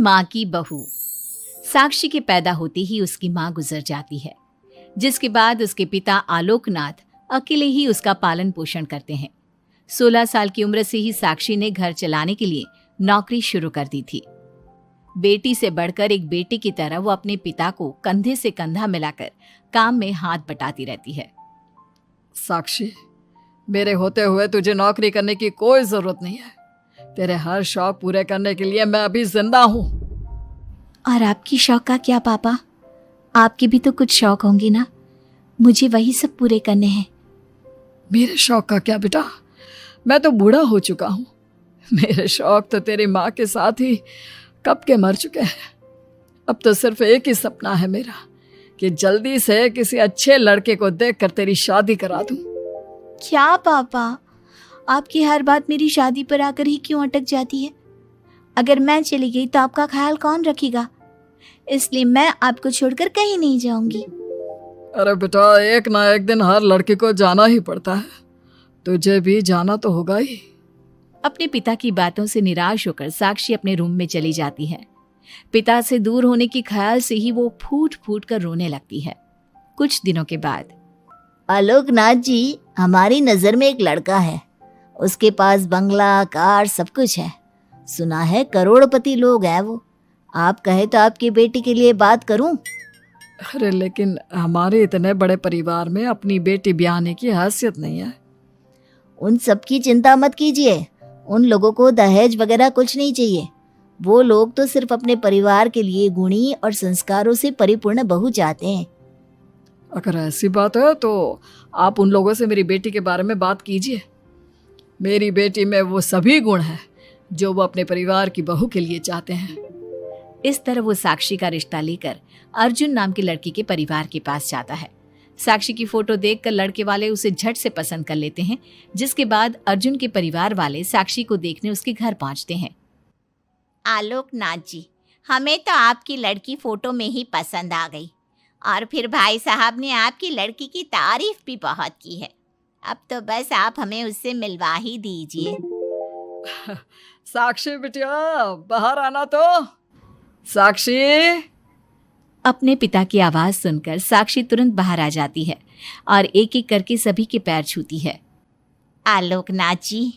माँ की बहू। साक्षी के पैदा होते ही उसकी माँ गुजर जाती है, जिसके बाद उसके पिता आलोकनाथ अकेले ही उसका पालन पोषण करते हैं। 16 साल की उम्र से ही साक्षी ने घर चलाने के लिए नौकरी शुरू कर दी थी। बेटी से बढ़कर एक बेटी की तरह वो अपने पिता को कंधे से कंधा मिलाकर काम में हाथ बटाती रहती है। साक्षी, मेरे होते हुए तुझे नौकरी करने की कोई जरूरत नहीं है। तेरे हर शौक पूरे करने के लिए मैं अभी जिंदा हूँ। और आपकी शौक का क्या पापा? आपके भी तो कुछ शौक होंगे ना, मुझे वही सब पूरे करने हैं। मेरे शौक का क्या बेटा, मैं तो बूढ़ा हो चुका हूँ। मेरे शौक तो तेरी माँ के साथ ही कब के मर चुके हैं। अब तो सिर्फ एक ही सपना है मेरा कि जल्दी से किसी अच्छे लड़के को देखकर तेरी शादी करा दूं। क्या पापा, आपकी हर बात मेरी शादी पर आकर ही क्यों अटक जाती है? अगर मैं चली गई तो आपका ख्याल कौन रखेगा? इसलिए मैं आपको छोड़कर कहीं नहीं जाऊंगी। अरे बेटा, एक ना एक दिन हर लड़के को जाना ही पड़ता है। तुझे भी जाना तो होगा ही। अपने पिता की बातों से निराश होकर साक्षी अपने रूम में चली जाती है। पिता से दूर होने के ख्याल से ही वो फूट फूट कर रोने लगती है। कुछ दिनों के बाद, आलोकनाथ जी, हमारी नजर में एक लड़का है। उसके पास बंगला, कार, सब कुछ है। सुना है करोड़पति लोग हैं वो। आप कहे तो आपकी बेटी के लिए बात करूं? अरे लेकिन हमारे इतने बड़े परिवार में अपनी बेटी ब्याहने की हैसियत नहीं है। उन सब की चिंता मत कीजिए। उन लोगों को दहेज वगैरह कुछ नहीं चाहिए। वो लोग तो सिर्फ अपने परिवार के लिए गुणी और संस्कारों से परिपूर्ण बहू चाहते हैं। अगर ऐसी बात है तो आप उन लोगों से मेरी बेटी के बारे में बात कीजिए। मेरी बेटी में वो सभी गुण हैं जो वो अपने परिवार की बहू के लिए चाहते हैं। इस तरह वो साक्षी का रिश्ता लेकर अर्जुन नाम की लड़की के परिवार के पास जाता है। साक्षी की फोटो देखकर लड़के वाले उसे झट से पसंद कर लेते हैं, जिसके बाद अर्जुन के परिवार वाले साक्षी को देखने उसके घर पहुंचते हैं। आलोकनाथ जी, हमें तो आपकी लड़की फोटो में ही पसंद आ गई, और फिर भाई साहब ने आपकी लड़की की तारीफ भी बहुत की है। अब तो बस आप हमें उससे मिलवा ही दीजिए। साक्षी बिटिया, बाहर आना तो। साक्षी। अपने पिता की आवाज सुनकर साक्षी तुरंत बाहर आ जाती है और एक एक करके सभी के पैर छूती है। आलोकनाथ जी,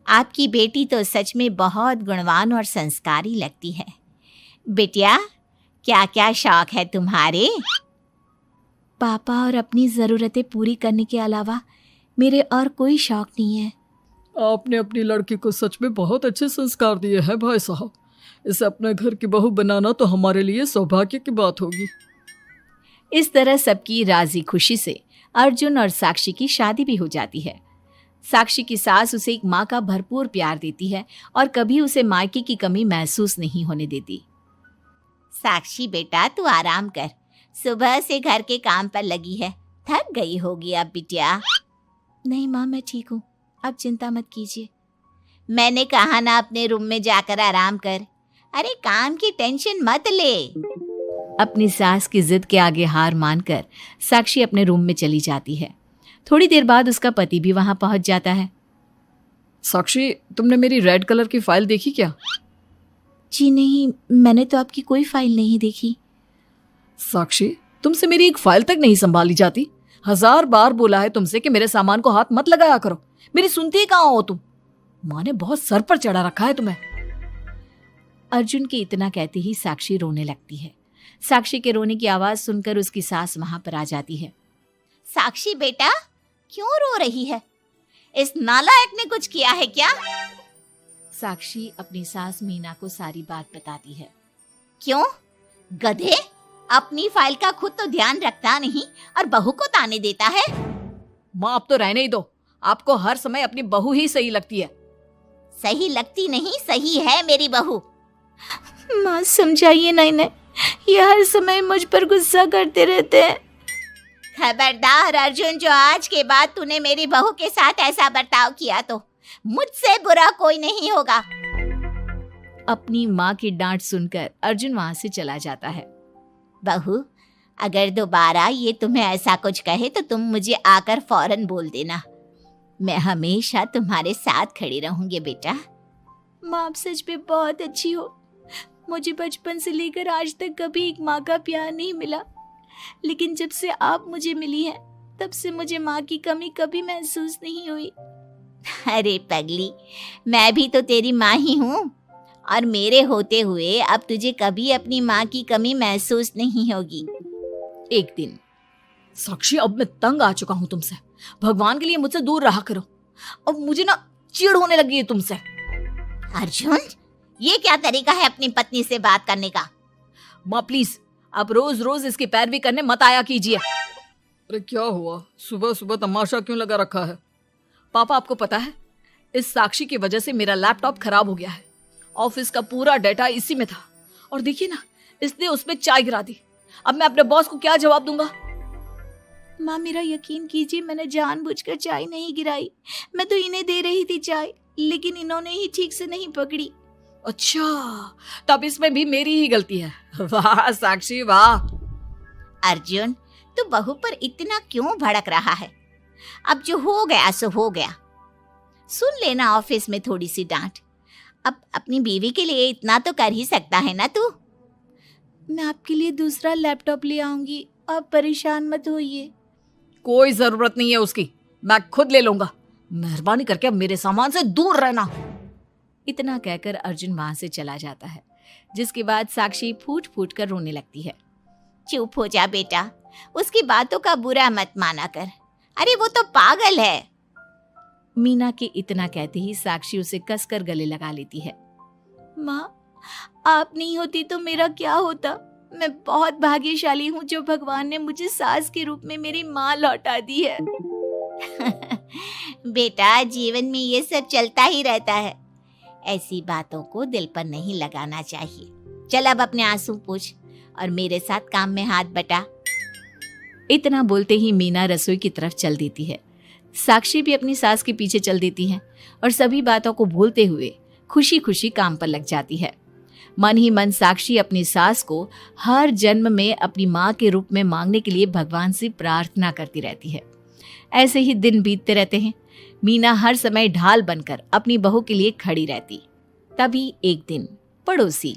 आपकी बेटी तो सच में बहुत गुणवान और संस्कारी लगती है। बिटिया, क्या क्या शौक है तुम्हारे? पापा, और अपनी ज़रूरतें पूरी करने के अलावा मेरे और कोई शौक नहीं है। आपने अपनी लड़की को सच में बहुत अच्छे संस्कार दिए हैं भाई साहब। इसे अपने घर की बहू बनाना तो हमारे लिए सौभाग्य की बात होगी। इस तरह सबकी राजी खुशी से अर्जुन और साक्षी की शादी भी हो जाती है। साक्षी की सास उसे एक माँ का भरपूर प्यार देती है और कभी उसे मायके की कमी महसूस नहीं होने देती। साक्षी बेटा, तू आराम कर। सुबह से घर के काम पर लगी है, थक गई होगी अब बिटिया। नहीं माँ, मैं ठीक हूँ, आप चिंता मत कीजिए। मैंने कहा ना, अपने रूम में जाकर आराम कर। अरे काम की टेंशन मत ले। अपनी सास की जिद के आगे हार मानकर साक्षी अपने रूम में चली जाती है। थोड़ी देर बाद उसका पति भी वहां पहुंच जाता है। साक्षी, तुमने मेरी रेड कलर की फाइल देखी क्या? जी नहीं, मैंने तो आपकी कोई फाइल नहीं देखी। साक्षी, तुमसे मेरी एक फाइल तक नहीं संभाली जाती। 1000 बार बोला है तुमसे कि मेरे सामान को हाथ मत लगाया करो। मेरी सुनती ही कहाँ हो तुम? माँ ने बहुत सर पर चढ़ा रखा है तुम्हें। अर्जुन के इतना कहते ही साक्षी रोने लगती है। साक्षी के रोने की आवाज सुनकर उसकी सास वहां पर आ जाती है। साक्षी बेटा, क्यों रो रही है? इस नालायक ने कुछ किया है क्या? साक्षी अपनी सास मीना को सारी बात बताती है। क्यों? गधे, अपनी फाइल का खुद तो ध्यान रखता नहीं और बहू को ताने देता है। माँ, अब तो रहने ही दो। आपको हर समय अपनी बहू ही सही लगती है। सही लगती नहीं, सही है मेरी बहू। माँ समझाइए ना इन्हें, ये हर समय मुझ पर गुस्सा करते रहते हैं। खबरदार अर्जुन, जो आज के बाद तूने मेरी बहू के साथ ऐसा बर्ताव किया तो मुझसे बुरा कोई नहीं होगा। अपनी माँ की डांट सुनकर अर्जुन वहां से चला जाता है। बहू, अगर दोबारा ये तुम्हें ऐसा कुछ कहे तो तुम मुझे आकर फौरन बोल देना। मैं हमेशा तुम्हारे साथ खड़ी रहूंगी बेटा। माँ, आप सच में बहुत अच्छी हो। मुझे बचपन से लेकर आज तक कभी एक माँ का प्यार नहीं मिला, लेकिन जब से आप मुझे मिली हैं तब से मुझे माँ की कमी कभी महसूस नहीं हुई। अरे पगली, मैं भी तो तेरी माँ ही हूँ, और मेरे होते हुए अब तुझे कभी अपनी माँ की कमी महसूस नहीं होगी। एक दिन, साक्षी अब मैं तंग आ चुका हूँ तुमसे। भगवान के लिए मुझसे दूर रहा करो। अब मुझे ना चिढ़ होने लगी है तुमसे। अर्जुन, ये क्या तरीका है अपनी पत्नी से बात करने का? माँ प्लीज, आप रोज रोज इसकी पैरवी करने मत आया कीजिए। अरे क्या हुआ, सुबह सुबह तमाशा क्यों लगा रखा है? पापा आपको पता है, इस साक्षी की वजह से मेरा लैपटॉप खराब हो गया है। ऑफिस का पूरा डाटा इसी में था, और देखिए ना, इसने उसमें चाय गिरा दी। अब मैं अपने बॉस को क्या जवाब दूंगा? माँ मेरा यकीन कीजिए, मैंने जानबूझकर चाय नहीं गिराई। मैं तो इन्हें दे रही थी चाय, लेकिन इन्होंने ही ठीक से नहीं पकड़ी। अच्छा, तब इसमें भी मेरी ही गलती है। वाह साक्षी वाह। अर्जुन, तू बहू पर इतना क्यों भड़क रहा है? अब जो हो गया सो हो गया। सुन लेना ऑफिस में थोड़ी सी डांट। अब अपनी बीवी के लिए इतना तो कर ही सकता है ना तू। मैं आपके लिए दूसरा लैपटॉप ले आऊंगी, आप परेशान मत होइए। कोई जरूरत नहीं है उसकी, मैं खुद ले लूंगा। मेहरबानी करके अब मेरे सामान से दूर रहना। इतना कहकर अर्जुन वहां से चला जाता है, जिसके बाद साक्षी फूट फूट कर रोने लगती है। चुप हो जा बेटा, उसकी बातों का बुरा मत माना कर। अरे वो तो पागल है। मीना के इतना कहते ही साक्षी उसे कसकर गले लगा लेती है। माँ, आप नहीं होती तो मेरा क्या होता? मैं बहुत भाग्यशाली हूँ जो भगवान ने मुझे सास के रूप में मेरी माँ लौटा दी है। बेटा, जीवन में ये सब चलता ही रहता है, ऐसी बातों को दिल पर नहीं लगाना चाहिए। चल अब अपने आंसू पोंछ और मेरे साथ काम में हाथ बटा। इतना बोलते ही मीना रसोई की तरफ चल देती है। साक्षी भी अपनी सास के पीछे चल देती है और सभी बातों को भूलते हुए खुशी खुशी काम पर लग जाती है। मन ही मन साक्षी अपनी सास को हर जन्म में अपनी माँ के रूप में मांगने के लिए भगवान से प्रार्थना करती रहती है। ऐसे ही दिन बीतते रहते हैं। मीना हर समय ढाल बनकर अपनी बहू के लिए खड़ी रहती। तभी एक दिन पड़ोसी,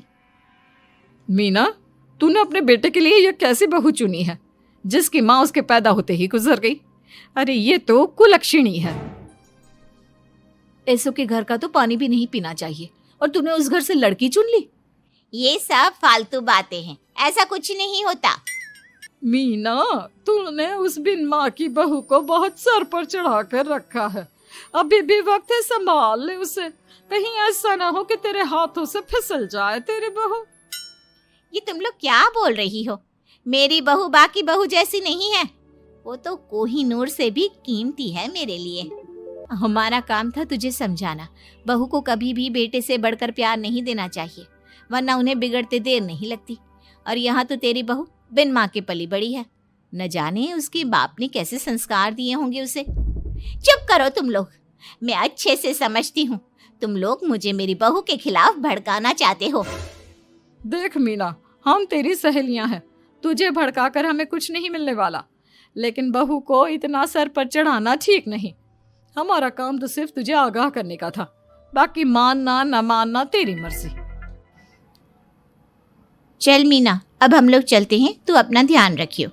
मीना, तूने अपने बेटे के लिए यह कैसी बहू चुनी है जिसकी माँ उसके पैदा होते ही गुजर गई? अरे ये तो कुलक्षणी है। ऐसों के घर का तो पानी भी नहीं पीना चाहिए, और तूने उस घर से लड़की चुन ली। ये सब फालतू बातें हैं, ऐसा कुछ नहीं होता। मीना, तूने उस बिन माँ की बहू को बहुत सर पर चढ़ा कर रखा है। अभी भी वक्त है, संभाल ले उसे। कहीं ऐसा ना हो कि तेरे हाथों से फिसल जाए तेरी बहू। ये तुम लोग क्या बोल रही हो? मेरी बहू बाकी बहू जैसी नहीं है, वो तो कोहिनूर से भी कीमती है मेरे लिए। हमारा काम था तुझे समझाना। बहू को कभी भी बेटे से बढ़कर प्यार नहीं देना चाहिए, वरना उन्हें बिगड़ते देर नहीं लगती। और यहाँ तो तेरी बहू बिन माँ के पली बड़ी है। न जाने उसके बाप ने कैसे संस्कार दिए होंगे उसे। चुप करो तुम लोग, मैं अच्छे से समझती हूँ तुम लोग मुझे मेरी बहू के खिलाफ भड़काना चाहते हो। देख मीना, हम तेरी सहेलियां हैं, तुझे भड़काकर हमें कुछ नहीं मिलने वाला, लेकिन बहू को इतना सर पर चढ़ाना ठीक नहीं। हमारा काम तो सिर्फ तुझे आगाह करने का था, बाकी मानना न मानना तेरी मर्जी। चल मीना, अब हम लोग चलते हैं, तू अपना ध्यान रखियो।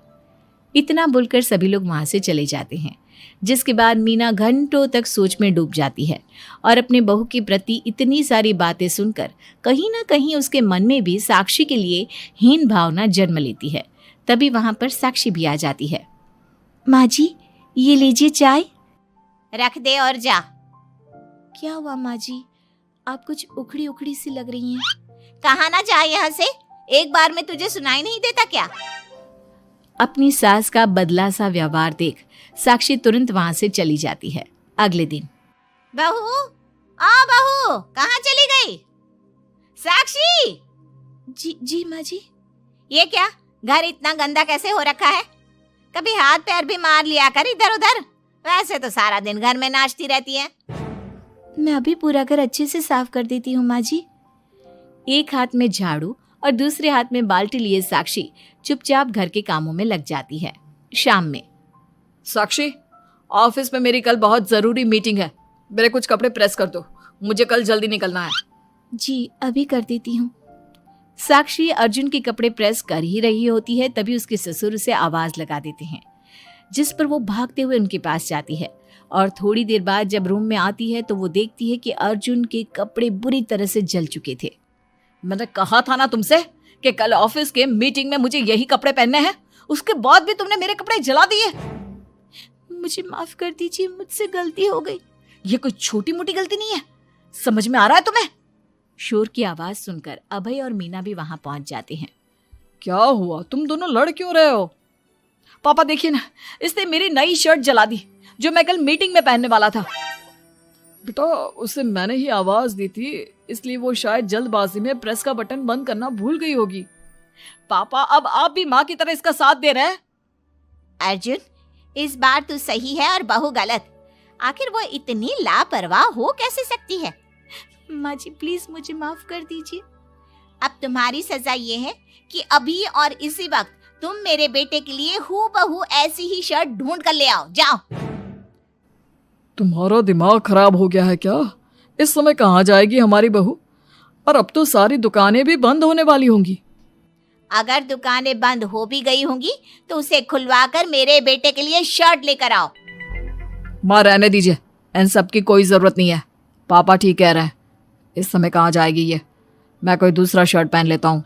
इतना बोलकर सभी लोग वहां से चले जाते हैं, जिसके बाद मीना घंटों तक सोच में डूब जाती है और अपने बहू के प्रति इतनी सारी बातें सुनकर कहीं ना कहीं उसके मन में भी साक्षी के लिए हीन भावना जन्म लेती है। तभी वहां पर साक्षी भी आ जाती है। माँ जी, ये लीजिए चाय। रख दे और जा। क्या हुआ माँ जी, आप कुछ उखड़ी उखड़ी सी लग रही हैं। कहाँ ना जाए यहाँ से, एक बार में तुझे सुनाई नहीं देता क्या? अपनी सास का बदला सा व्यवहार देख साक्षी तुरंत वहां से चली जाती है। अगले दिन, बहू, बहू कहाँ चली गई? साक्षी! जी माँ जी। ये क्या, घर इतना गंदा कैसे हो रखा है? कभी हाथ पैर भी मार लिया कर इधर उधर, वैसे तो सारा दिन घर में नाचती रहती है। मैं अभी पूरा घर अच्छे से साफ कर देती हूँ माँ जी। एक हाथ में झाड़ू और दूसरे हाथ में बाल्टी लिए साक्षी चुपचाप घर के कामों में लग जाती है। शाम में, साक्षी, ऑफिस में मेरी कल बहुत जरूरी मीटिंग है, मेरे कुछ कपड़े प्रेस कर दो, मुझे कल जल्दी निकलना है। जी अभी कर देती हूँ। साक्षी अर्जुन के कपड़े प्रेस कर ही रही होती है, तभी उसके ससुर उसे आवाज लगा देते हैं, जिस पर वो भागते हुए उनके पास जाती है। और थोड़ी देर बाद जब रूम में आती है तो वो देखती है कि अर्जुन के कपड़े बुरी तरह से जल चुके थे। मैंने कहा था ना तुमसे कि कल ऑफिस के मीटिंग में मुझे यही कपड़े पहनने हैं, उसके बाद भी तुमने मेरे कपड़े जला दिए। मुझे माफ कर दीजिए, मुझसे गलती हो गई। ये कोई छोटी मोटी गलती नहीं है, समझ में आ रहा है तुम्हें? शोर की आवाज सुनकर अभय और मीना भी वहां पहुंच जाते हैं। क्या हुआ, तुम दोनों लड़ क्यों रहे हो? पापा देखिए ना, इसने मेरी नई शर्ट जला दी जो मैं कल मीटिंग में पहनने वाला था। बेटा उसे मैंने ही आवाज दी थी, इसलिए वो शायद जल्दबाजी में प्रेस का बटन बंद करना भूल गई होगी। पापा अब आप भी माँ की तरह इसका साथ दे रहे हैं। अर्जुन, इस बार तू सही है और बहू गलत। आखिर वो इतनी लापरवाह हो कैसे सकती है? माँ जी प्लीज मुझे माफ कर दीजिए। अब तुम्हारी सजा ये है कि अभी और इसी वक्त तुम मेरे बेटे के लिए हूबहू ऐसी ही शर्ट ढूंढ कर ले आओ। जाओ। तुम्हारा दिमाग खराब हो गया है क्या? इस समय कहाँ जाएगी हमारी बहू? और अब तो सारी दुकानें भी बंद होने वाली होंगी। अगर दुकानें बंद हो भी गई होंगी तो उसे खुलवा कर मेरे बेटे के लिए शर्ट लेकर आओ। माँ रहने दीजिए, इन सब की कोई जरूरत नहीं है। पापा ठीक कह रहे हैं, इस समय कहाँ जाएगी ये? मैं कोई दूसरा शर्ट पहन लेता हूँ।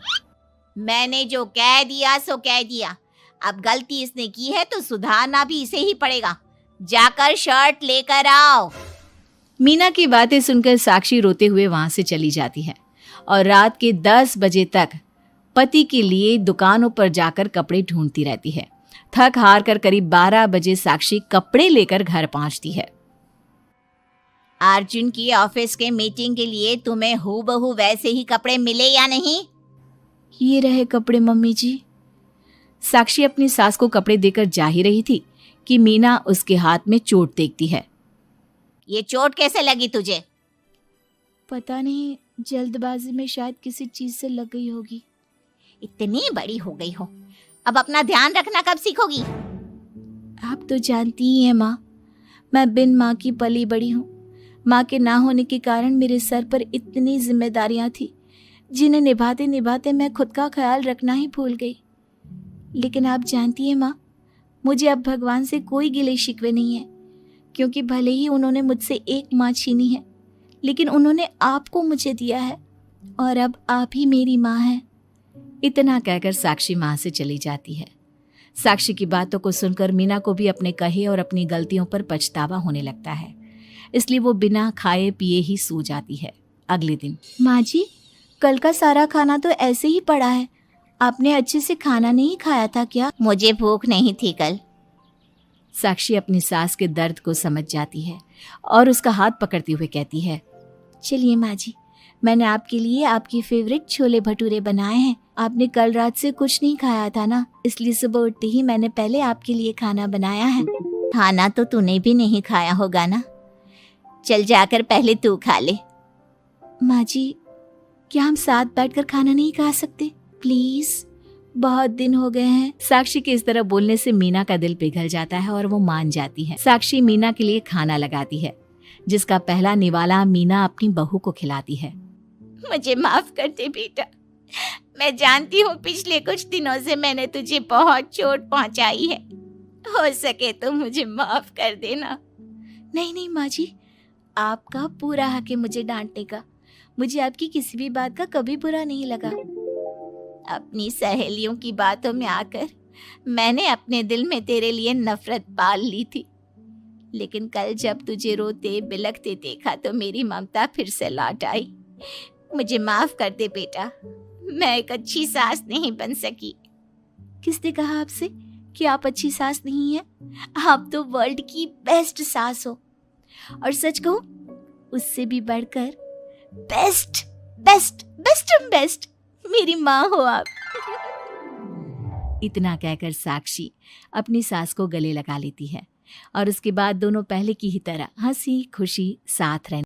मैंने जो कह दिया सो कह दिया। अब गलती इसने की है तो सुधारना भी इसे ही पड़ेगा। जाकर शर्ट लेकर आओ। मीना की बातें सुनकर साक्षी रोते हुए वहां से चली जाती है और रात के 10 बजे तक पति के लिए दुकानों पर जाकर कपड़े ढूंढती रहती है। थक हार कर करीब 12 बजे साक्षी कपड़े लेकर घर पहुंचती है। अर्जुन की ऑफिस के मीटिंग के लिए तुम्हें हूबहू वैसे ही कपड़े मिले या नहीं? ये रहे कपड़े मम्मी जी। साक्षी अपनी सास को कपड़े देकर जा ही रही थी कि मीना उसके हाथ में चोट देखती है। ये चोट कैसे लगी तुझे? पता नहीं, जल्दबाजी में शायद किसी चीज से लग गई होगी। इतनी बड़ी हो गई हो, अब अपना ध्यान रखना कब सीखोगी? आप तो जानती ही हैं माँ, मैं बिन माँ की पली बड़ी हूँ। माँ के ना होने के कारण मेरे सर पर इतनी जिम्मेदारियां थी जिन्हें निभाते निभाते मैं खुद का ख्याल रखना ही भूल गई। लेकिन आप जानती हैं माँ, मुझे अब भगवान से कोई गिले शिकवे नहीं है, क्योंकि भले ही उन्होंने मुझसे एक माँ छीनी है, लेकिन उन्होंने आपको मुझे दिया है और अब आप ही मेरी माँ हैं। इतना कहकर साक्षी माँ से चली जाती है। साक्षी की बातों को सुनकर मीना को भी अपने कहे और अपनी गलतियों पर पछतावा होने लगता है, इसलिए वो बिना खाए पिए ही सो जाती है। अगले दिन, माँ जी कल का सारा खाना तो ऐसे ही पड़ा है, आपने अच्छे से खाना नहीं खाया था क्या? मुझे भूख नहीं थी कल। साक्षी अपनी सास के दर्द को समझ जाती है और उसका हाथ पकड़ते हुए कहती है, चलिए माँ जी, मैंने आपके लिए आपकी फेवरेट छोले भटूरे बनाए हैं। आपने कल रात से कुछ नहीं खाया था ना, इसलिए सुबह उठते ही मैंने पहले आपके लिए खाना बनाया है। खाना तो तूने भी नहीं खाया होगा ना, चल जाकर पहले तू खा ले। माँ जी क्या हम साथ बैठकर खाना नहीं खा सकते प्लीज? बहुत दिन हो गए हैं। साक्षी के इस तरह बोलने से मीना का दिल पिघल जाता है और वो मान जाती है। साक्षी मीना के लिए खाना लगाती है, जिसका पहला निवाला मीना अपनी बहू को खिलाती है। मुझे माफ कर दे बेटा, मैं जानती हूँ पिछले कुछ दिनों से मैंने तुझे बहुत चोट पहुँचाई है, हो सके तो मुझे माफ कर देना। नहीं नहीं माँ जी, आपका पूरा हक है मुझे डांटने का। मुझे आपकी किसी भी बात का कभी बुरा नहीं लगा। अपनी सहेलियों की बातों में आकर मैंने अपने दिल में तेरे लिए नफरत पाल ली थी, लेकिन कल जब तुझे रोते बिलखते देखा तो मेरी ममता फिर से लौट आई। मुझे माफ कर दे बेटा, मैं एक अच्छी सास नहीं बन सकी। किसने कहा आपसे कि आप अच्छी सास नहीं हैं? आप तो वर्ल्ड की बेस्ट सास हो, और सच कहूं उससे भी बढ़कर बेस्ट बेस्ट बेस्ट बेस्ट मेरी माँ हो आप। इतना कहकर साक्षी अपनी सास को गले लगा लेती है और उसके बाद दोनों पहले की ही तरह हंसी खुशी साथ रहने